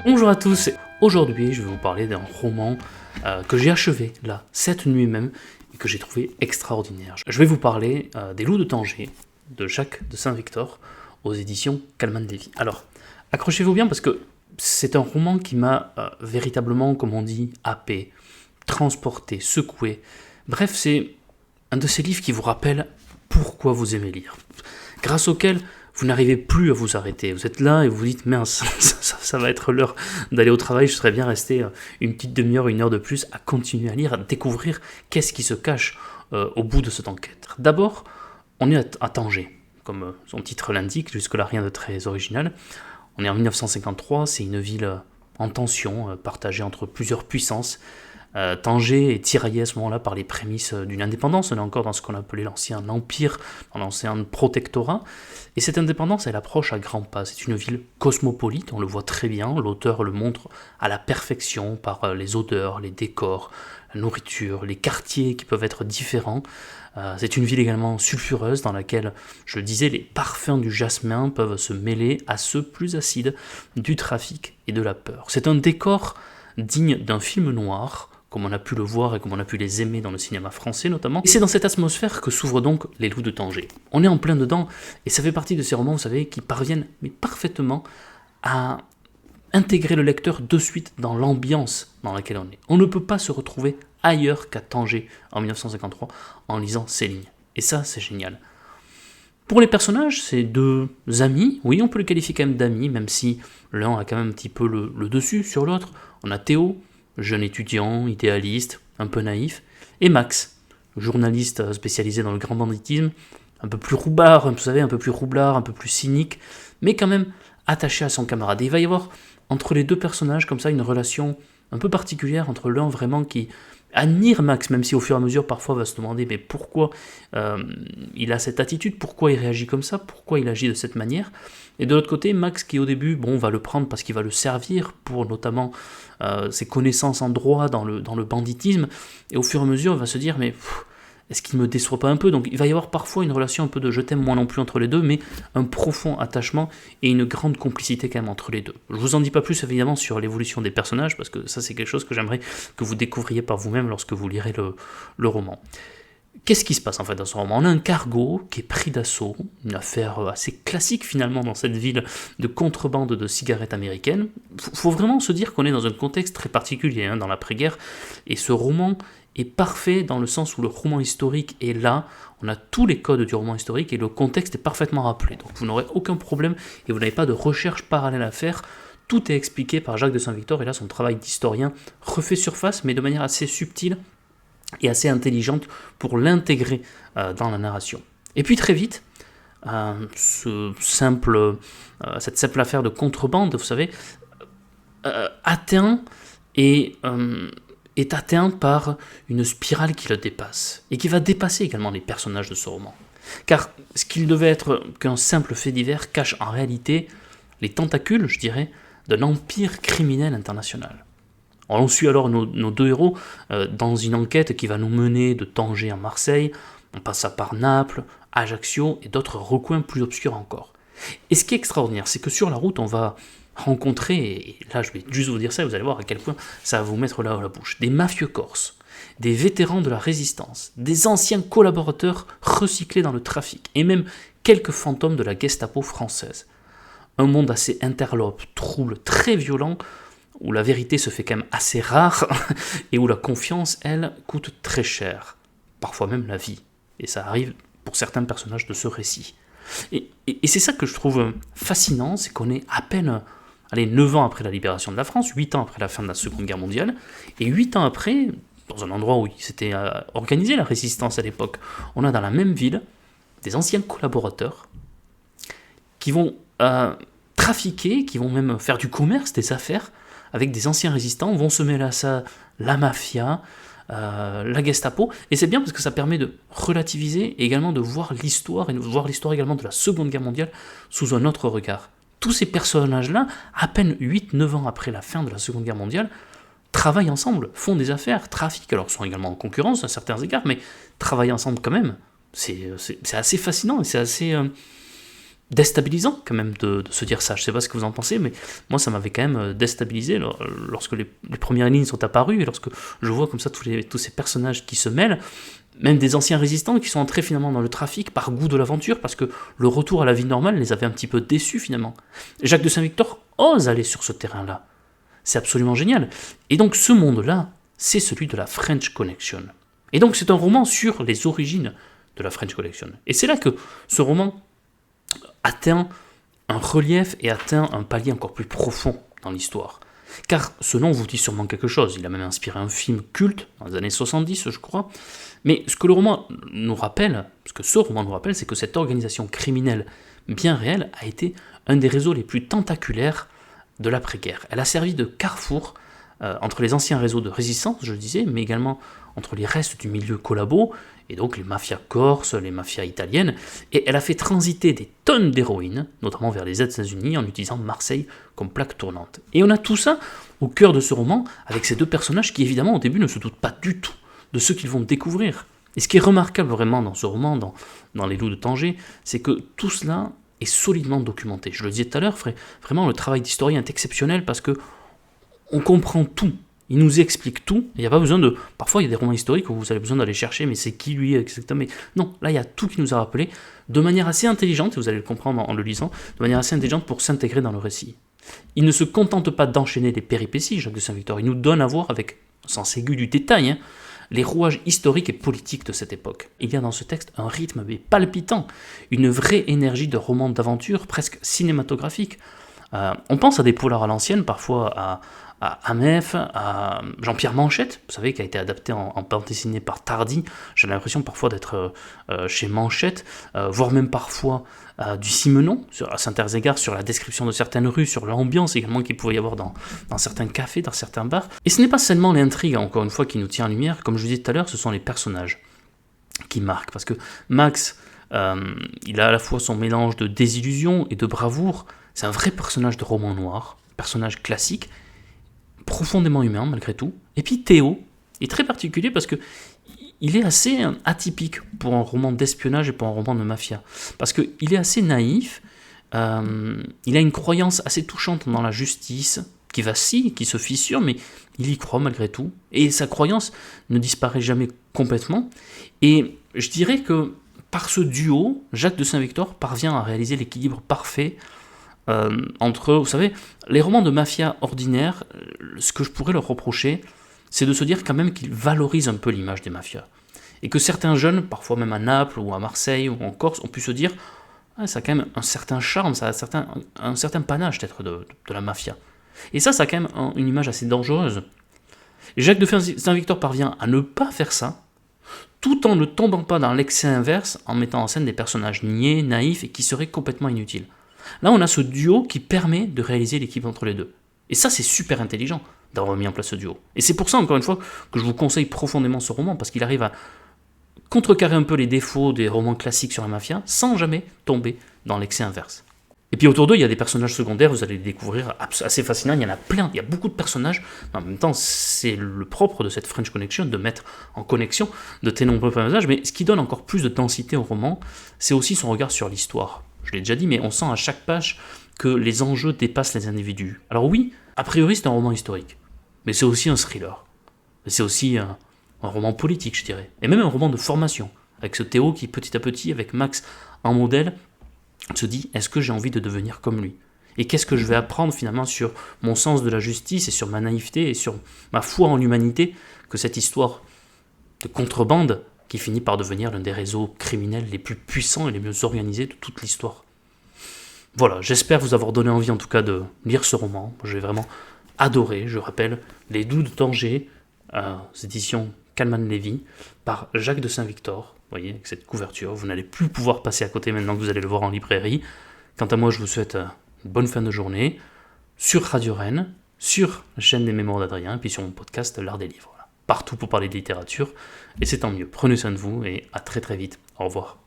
Bonjour à tous, aujourd'hui je vais vous parler d'un roman que j'ai achevé là, cette nuit même, et que j'ai trouvé extraordinaire. Je vais vous parler des Loups de Tanger, de Jacques de Saint-Victor, aux éditions Calman Lévy. Alors, accrochez-vous bien parce que c'est un roman qui m'a véritablement, comme on dit, happé, transporté, secoué. Bref, c'est un de ces livres qui vous rappelle pourquoi vous aimez lire, grâce auquel vous n'arrivez plus à vous arrêter. Vous êtes là et vous vous dites, mince, ça va être l'heure d'aller au travail, je serais bien resté une petite demi-heure, une heure de plus à continuer à lire, à découvrir qu'est-ce qui se cache au bout de cette enquête. D'abord, on est à Tanger, comme son titre l'indique, jusque-là rien de très original. On est en 1953, c'est une ville en tension, partagée entre plusieurs puissances. Tanger est tiraillé à ce moment-là par les prémices d'une indépendance. On est encore dans ce qu'on appelait l'ancien empire, dans l'ancien protectorat. Et cette indépendance, elle approche à grands pas. C'est une ville cosmopolite, on le voit très bien. L'auteur le montre à la perfection par les odeurs, les décors, la nourriture, les quartiers qui peuvent être différents. C'est une ville également sulfureuse dans laquelle, je le disais, les parfums du jasmin peuvent se mêler à ceux plus acides du trafic et de la peur. C'est un décor digne d'un film noir, comme on a pu le voir et comme on a pu les aimer dans le cinéma français notamment. Et c'est dans cette atmosphère que s'ouvrent donc Les Loups de Tanger. On est en plein dedans, et ça fait partie de ces romans, vous savez, qui parviennent mais parfaitement à intégrer le lecteur de suite dans l'ambiance dans laquelle on est. On ne peut pas se retrouver ailleurs qu'à Tanger en 1953 en lisant ces lignes. Et ça, c'est génial. Pour les personnages, c'est deux amis, oui, on peut les qualifier quand même d'amis, même si l'un a quand même un petit peu le dessus sur l'autre. On a Théo, jeune étudiant, idéaliste, un peu naïf, et Max, journaliste spécialisé dans le grand banditisme, un peu plus roubard, vous savez, un peu plus roublard, un peu plus cynique, mais quand même attaché à son camarade. Et il va y avoir entre les deux personnages comme ça une relation un peu particulière entre l'un vraiment qui admire Max, même si au fur et à mesure parfois va se demander mais pourquoi il a cette attitude, pourquoi il réagit comme ça, pourquoi il agit de cette manière. Et de l'autre côté, Max qui au début va le prendre parce qu'il va le servir pour notamment ses connaissances en droit dans le banditisme, et au fur et à mesure il va se dire mais est-ce qu'il me déçoit pas un peu. Donc il va y avoir parfois une relation un peu de je t'aime moi non plus entre les deux, mais un profond attachement et une grande complicité quand même entre les deux. Je vous en dis pas plus évidemment sur l'évolution des personnages, parce que ça c'est quelque chose que j'aimerais que vous découvriez par vous-même lorsque vous lirez le roman. Qu'est-ce qui se passe en fait dans ce roman ? On a un cargo qui est pris d'assaut, une affaire assez classique finalement dans cette ville de contrebande de cigarettes américaines. Faut vraiment se dire qu'on est dans un contexte très particulier dans l'après-guerre, et ce roman est parfait dans le sens où le roman historique est là, on a tous les codes du roman historique et le contexte est parfaitement rappelé. Donc vous n'aurez aucun problème et vous n'avez pas de recherche parallèle à faire. Tout est expliqué par Jacques de Saint-Victor, et là son travail d'historien refait surface mais de manière assez subtile et assez intelligente pour l'intégrer dans la narration. Et puis très vite, cette simple affaire de contrebande, vous savez, est atteint par une spirale qui le dépasse, et qui va dépasser également les personnages de ce roman. Car ce qu'il devait être qu'un simple fait divers cache en réalité les tentacules, je dirais, d'un empire criminel international. On suit alors nos deux héros dans une enquête qui va nous mener de Tanger à Marseille, on passe par Naples, Ajaccio et d'autres recoins plus obscurs encore. Et ce qui est extraordinaire, c'est que sur la route, on va rencontrer, et là je vais juste vous dire ça, vous allez voir à quel point ça va vous mettre là à la bouche, des mafieux corses, des vétérans de la résistance, des anciens collaborateurs recyclés dans le trafic, et même quelques fantômes de la Gestapo française. Un monde assez interlope, trouble, très violent, où la vérité se fait quand même assez rare, et où la confiance, elle, coûte très cher, parfois même la vie. Et ça arrive pour certains personnages de ce récit. Et c'est ça que je trouve fascinant, c'est qu'on est à peine 9 ans après la libération de la France, 8 ans après la fin de la Seconde Guerre mondiale, et 8 ans après, dans un endroit où il s'était organisé la résistance à l'époque, on a dans la même ville des anciens collaborateurs qui vont trafiquer, qui vont même faire du commerce, des affaires, avec des anciens résistants, vont se mêler à ça la mafia, la Gestapo, et c'est bien parce que ça permet de relativiser et également de voir l'histoire, et de voir l'histoire également de la Seconde Guerre mondiale sous un autre regard. Tous ces personnages-là, à peine 8-9 ans après la fin de la Seconde Guerre mondiale, travaillent ensemble, font des affaires, trafiquent, alors sont également en concurrence à certains égards, mais travaillent ensemble quand même. C'est assez fascinant, et c'est assez déstabilisant quand même de se dire ça. Je ne sais pas ce que vous en pensez, mais moi ça m'avait quand même déstabilisé lorsque les premières lignes sont apparues et lorsque je vois comme ça tous ces personnages qui se mêlent, même des anciens résistants qui sont entrés finalement dans le trafic par goût de l'aventure, parce que le retour à la vie normale les avait un petit peu déçus finalement. Jacques de Saint-Victor ose aller sur ce terrain-là. C'est absolument génial. Et donc ce monde-là, c'est celui de la French Connection. Et donc c'est un roman sur les origines de la French Connection. Et c'est là que ce roman atteint un relief et atteint un palier encore plus profond dans l'histoire. Car ce nom vous dit sûrement quelque chose, il a même inspiré un film culte dans les années 70, je crois. Mais ce que le roman nous rappelle, ce que ce roman nous rappelle, c'est que cette organisation criminelle bien réelle a été un des réseaux les plus tentaculaires de l'après-guerre. Elle a servi de carrefour entre les anciens réseaux de résistance, je le disais, mais également entre les restes du milieu collabo, et donc les mafias corses, les mafias italiennes, et elle a fait transiter des tonnes d'héroïne, notamment vers les États-Unis, en utilisant Marseille comme plaque tournante. Et on a tout ça au cœur de ce roman, avec ces deux personnages qui évidemment au début ne se doutent pas du tout de ce qu'ils vont découvrir. Et ce qui est remarquable vraiment dans ce roman, dans Les Loups de Tanger, c'est que tout cela est solidement documenté. Je le disais tout à l'heure, vraiment le travail d'historien est exceptionnel parce que on comprend tout. Il nous explique tout. Il n'y a pas besoin de... Parfois, il y a des romans historiques où vous avez besoin d'aller chercher, mais c'est qui lui exactement. Mais non, là, il y a tout qui nous a rappelé de manière assez intelligente, et vous allez le comprendre en le lisant, de manière assez intelligente pour s'intégrer dans le récit. Il ne se contente pas d'enchaîner des péripéties, Jacques de Saint-Victor. Il nous donne à voir, avec un sens aigu du détail, les rouages historiques et politiques de cette époque. Il y a dans ce texte un rythme palpitant, une vraie énergie de roman d'aventure presque cinématographique. On pense à des polars à l'ancienne, parfois à Amef, à Jean-Pierre Manchette, vous savez, qui a été adapté en bande dessinée par Tardy. J'ai l'impression parfois d'être chez Manchette, voire même parfois du Simenon, à Saint-Herzégard, sur la description de certaines rues, sur l'ambiance également qu'il pouvait y avoir dans certains cafés, dans certains bars. Et ce n'est pas seulement l'intrigue, encore une fois, qui nous tient en lumière, comme je vous disais tout à l'heure, ce sont les personnages qui marquent, parce que Max, il a à la fois son mélange de désillusion et de bravoure. C'est un vrai personnage de roman noir, personnage classique, profondément humain malgré tout. Et puis Théo est très particulier parce que il est assez atypique pour un roman d'espionnage et pour un roman de mafia. Parce qu'il est assez naïf, il a une croyance assez touchante dans la justice, qui se fissure, mais il y croit malgré tout. Et sa croyance ne disparaît jamais complètement. Et je dirais que par ce duo, Jacques de Saint-Victor parvient à réaliser l'équilibre parfait entre, vous savez, les romans de mafia ordinaires, ce que je pourrais leur reprocher, c'est de se dire quand même qu'ils valorisent un peu l'image des mafias. Et que certains jeunes, parfois même à Naples ou à Marseille ou en Corse, ont pu se dire ah, ça a quand même un certain charme, ça a un certain panache d'être de la mafia. Et ça a quand même une image assez dangereuse. Et Jacques de Saint-Victor parvient à ne pas faire ça, tout en ne tombant pas dans l'excès inverse, en mettant en scène des personnages niais, naïfs et qui seraient complètement inutiles. Là, on a ce duo qui permet de réaliser l'équilibre entre les deux. Et ça, c'est super intelligent d'avoir mis en place ce duo. Et c'est pour ça, encore une fois, que je vous conseille profondément ce roman, parce qu'il arrive à contrecarrer un peu les défauts des romans classiques sur la mafia, sans jamais tomber dans l'excès inverse. Et puis autour d'eux, il y a des personnages secondaires, vous allez les découvrir assez fascinants, il y en a plein, il y a beaucoup de personnages, mais en même temps, c'est le propre de cette French Connection, de mettre en connexion de tes nombreux personnages, mais ce qui donne encore plus de densité au roman, c'est aussi son regard sur l'histoire. Je l'ai déjà dit, mais on sent à chaque page que les enjeux dépassent les individus. Alors oui, a priori c'est un roman historique, mais c'est aussi un thriller. C'est aussi un roman politique, je dirais. Et même un roman de formation, avec ce Théo qui petit à petit, avec Max en modèle, se dit, est-ce que j'ai envie de devenir comme lui ? Et qu'est-ce que je vais apprendre finalement sur mon sens de la justice et sur ma naïveté et sur ma foi en l'humanité que cette histoire de contrebande qui finit par devenir l'un des réseaux criminels les plus puissants et les mieux organisés de toute l'histoire. Voilà, j'espère vous avoir donné envie en tout cas de lire ce roman. J'ai vraiment adoré, je rappelle, Les Loups de Tanger, éditions Calman Levy, par Jacques de Saint-Victor. Vous voyez, avec cette couverture, vous n'allez plus pouvoir passer à côté maintenant que vous allez le voir en librairie. Quant à moi, je vous souhaite une bonne fin de journée sur Radio Rennes, sur la chaîne des Mémoires d'Adrien, et puis sur mon podcast L'Art des Livres. Partout pour parler de littérature, et c'est tant mieux. Prenez soin de vous et à très très vite. Au revoir.